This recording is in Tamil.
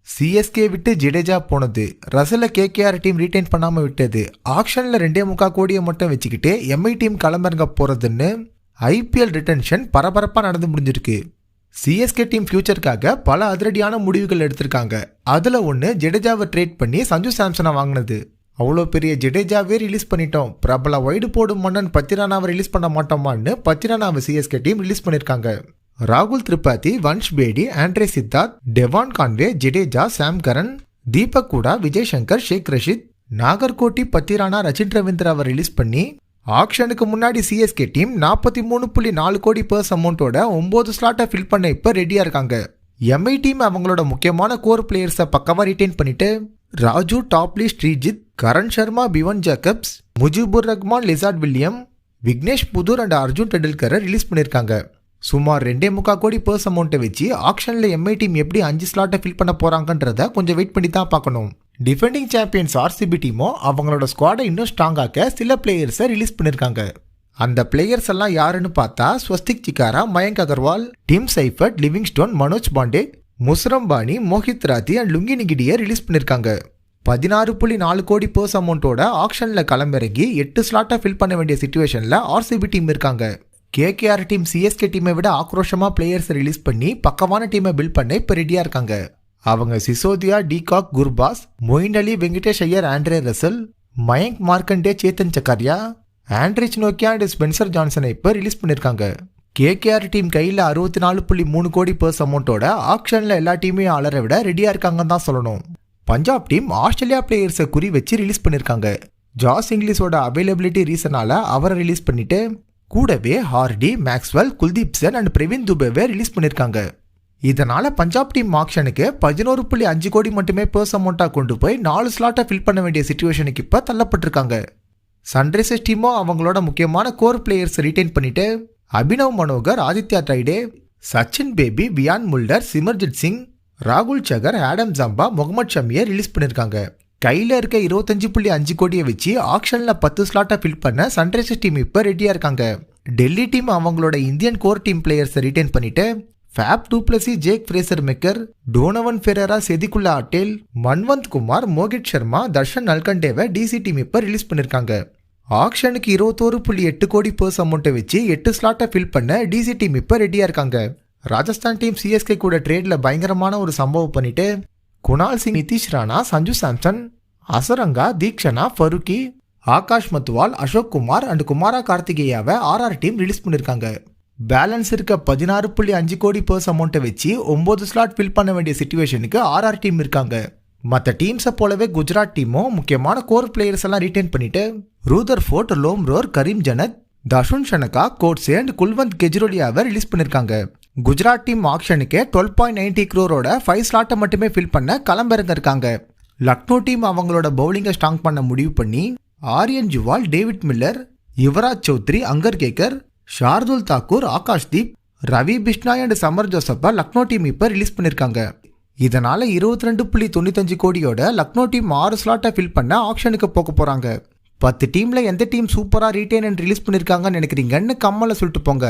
சிஎஸ்கே விட்டு ஜடேஜா போனது, ரசலை கேகேஆர் டீம் ரீட்டைன் பண்ணாம விட்டது, ஆக்ஷன்ல 2.25 கோடியை மட்டும் வச்சுக்கிட்டு எம்ஐ டீம் களமிறங்க போறதுன்னு ஐபிஎல் ரிட்டன்ஷன் பரபரப்பா நடந்து முடிஞ்சிருக்கு. சிஎஸ்கே டீம் ஃபியூச்சருக்காக பல அதிரடியான முடிவுகள் எடுத்திருக்காங்க. அதுல ஒன்று ஜடேஜாவை ட்ரேட் பண்ணி சஞ்சு சாம்சனை வாங்கினது. அவ்வளோ பெரிய ஜடேஜாவே ரிலீஸ் பண்ணிட்டோம், பிரபல வைடு போடும் மன்னன் பத்திரானாவை ரிலீஸ் பண்ண மாட்டோமான்னு பத்திரானாவை சிஎஸ்கே டீம் ரிலீஸ் பண்ணியிருக்காங்க. ராகுல் Tripathi, Vansh Bedi, Andre Siddharth, Devon Conway, Jadeja, Sam Curran, Deepak Hooda, Vijay Shankar, Shaik Rasheed, Nagarkoti, Pathirana, Rachin ரவீந்திராவை ரிலீஸ் பண்ணி ஆக்ஷனுக்கு முன்னாடி சிஎஸ்கே டீம் 43.4 கோடி பர்ஸ் அமௌண்ட்டோட 9 ஸ்லாட்டை ஃபில் பண்ண இப்போ ரெடியா இருக்காங்க. எம்ஐ டீம் அவங்களோட முக்கியமான கோர் பிளேயர்ஸை பக்கவா ரிட்டைன் பண்ணிட்டு Raju, Topley, Sreejith, Karn Sharma, Bevon Jacobs, Mujibur Rahman, Lizaad William, Vignesh Puthur and Arjun டெண்டுல்கரை ரிலீஸ் பண்ணியிருக்காங்க. சுமார் 2.25 கோடி பர்ஸ் அமௌண்ட்டை வச்சு ஆக்ஷனில் எம்ஐ டீம் எப்படி 5 ஸ்லாட்டை ஃபில் பண்ண போறாங்கன்றத கொஞ்சம் வெயிட் பண்ணி தான் பார்க்கணும். டிஃபெண்டிங் சாம்பியன்ஸ் ஆர்சிபி டீமோ அவங்களோட ஸ்குவாடை இன்னும் ஸ்ட்ராங்காக்க சில பிளேயர்ஸை ரிலீஸ் பண்ணியிருக்காங்க. அந்த பிளேயர்ஸ் எல்லாம் யாருன்னு பார்த்தா Swastik Chikara, Mayank Agarwal, Tim Seifert, Livingstone, Manoj Pandey, முஸ்ரம் பானி, மோஹித் ராத்தி அண்ட் லுங்கி நிகிடியை ரிலீஸ் பண்ணியிருக்காங்க. 16.4 கோடி பர்ஸ் அமௌண்ட்டோட ஆக்ஷனில் களமிறங்கி 8 ஸ்லாட்டை ஃபில் பண்ண வேண்டிய சிச்சுவேஷனில் ஆர்சிபி டீம் இருக்காங்க. கேகேஆர் டீம் சிஎஸ்கே டீமை விட ஆக்ரோஷமா பிளேயர்ஸ் ரிலீஸ் பண்ணி பக்கமான டீமை பில்ட் பண்ண இப்போ ரெடியா இருக்காங்க. அவங்க Sisodia, de Kock, Gurbaz, Moeen Ali, Venkatesh Iyer, Andre Russell, Mayank Markande, Chetan Sakariya, Anrich நோக்கியா அண்ட் ஸ்பென்சர் ஜான்சனை இப்போ ரிலீஸ் பண்ணியிருக்காங்க. கேகேஆர் டீம் கையில் 64.3 கோடி பர்ஸ் அமௌண்ட்டோட ஆக்ஷனில் எல்லா டீமையும் அலற விட ரெடியா இருக்காங்கன்னு தான் சொல்லணும். பஞ்சாப் டீம் ஆஸ்திரேலியா பிளேயர்ஸை குறி வச்சு ரிலீஸ் பண்ணியிருக்காங்க. ஜாஸ் இங்கிலீஷோட அவைலபிலிட்டி ரீசனால அவரை ரிலீஸ் பண்ணிட்டு கூடவே Hardie, Maxwell, Kuldeep Sen and Praveen துபேவை ரிலீஸ் பண்ணியிருக்காங்க. இதனால பஞ்சாப் டீம் ஆக்ஷனுக்கு 11.5 கோடி மட்டுமே பர்ஸ் அமௌண்ட்டாக கொண்டு போய் 4 ஸ்லாட்டை ஃபில் பண்ண வேண்டிய சிச்சுவேஷனுக்கு இப்போ தள்ளப்பட்டிருக்காங்க. சன்ரைசர்ஸ் டீமோ அவங்களோட முக்கியமான கோர் பிளேயர்ஸ் ரிட்டைன் பண்ணிட்டு அபினவ் மனோகர், ஆதித்யா டைடே, சச்சின் பேபி, வியான் முல்டர், சிமர்ஜித் சிங், ராகுல் சகர், ஆடம் ஜம்பா, முகமது ஷமியை ரிலீஸ் பண்ணியிருக்காங்க. கையில் இருக்க 25.5 கோடியை வச்சு ஆக்ஷனில் 10 ஸ்லாட்டை ஃபில் பண்ண சன்ரைசர்ஸ் டீம் இப்போ ரெடியாக இருக்காங்க. டெல்லி டீம் அவங்களோட இந்தியன் கோர் டீம் பிளேயர்ஸை ரிட்டைன் பண்ணிட்டு Faf du Plessis, Jake Fraser McGurk, Donovan Ferreira, Sediqullah Atal, Manvanth Kumar, Mohit Sharma, Darshan நல்கண்டேவை டிசி டீம் இப்போ ரிலீஸ் பண்ணியிருக்காங்க. ஆக்ஷனுக்கு 21.8 கோடி பர்ஸ் அமௌண்ட்டை வச்சு 8 ஸ்லாட்டை ஃபில் பண்ண டிசி டீம் இப்போ ரெடியாக இருக்காங்க. ராஜஸ்தான் டீம் சிஎஸ்கே கூட ட்ரேடில் பயங்கரமான ஒரு சம்பவம் பண்ணிட்டு குணால் சிங், நிதிஷ் ராணா, சஞ்சு சாம்சன், அசரங்கா, தீக்ஷனா, ஃபருக்கி, ஆகாஷ் மத்வால், அசோக் குமார் அண்ட் குமாரா கார்த்திகேயாவை ஆர்ஆர் டீம் ரிலீஸ் பண்ணியிருக்காங்க. பேலன்ஸ் இருக்க 16.5 கோடி பர்ஸ் அமௌண்ட்டை வச்சு 9 ஸ்லாட் ஃபில் பண்ண வேண்டிய சிச்சுவேஷனுக்கு ஆர்ஆர் டீம் இருக்காங்க. மற்ற டீம்ஸை போலவே குஜராத் டீமும் முக்கியமான கோர் பிளேயர்ஸ் எல்லாம் ரிட்டைன் பண்ணிட்டு Rutherford, Lomror, Karim Janat, Dasun Shanaka, Coetzee and Kulwant கெஜ்ரோலியாவை ரிலீஸ் பண்ணியிருக்காங்க. குஜராத் டீம் ஆக்ஷனுக்கு 12.90 crore 5 ஸ்லாட்டை மட்டுமே ஃபில் பண்ண களமிறங்க இருக்காங்க. லக்னோ டீம் அவங்களோட பவுலிங்கை ஸ்ட்ராங் பண்ண முடிவு பண்ணி ஆரியன் ஜுவால், டேவிட் மில்லர், யுவராஜ் சௌத்ரி, அங்கர் கேக்கர், ஷார்துல் தாக்கூர், ஆகாஷ் தீப், ரவி பிஷ்னாய் அண்ட் சமர் ஜோசப்பை லக்னோ டீம் இப்போ ரிலீஸ் பண்ணியிருக்காங்க. இதனால 22.95 கோடியோட லக்னோ டீம் 6 ஸ்லாட்டை ஃபில் பண்ண ஆக்ஷனுக்கு போக போறாங்க. 10 டீம்ல எந்த டீம் சூப்பரா ரீட்டைன் அண்ட் ரிலீஸ் பண்ணியிருக்காங்கன்னு நினைக்கிறீங்கன்னு கம்மலை சொல்லிட்டு போங்க.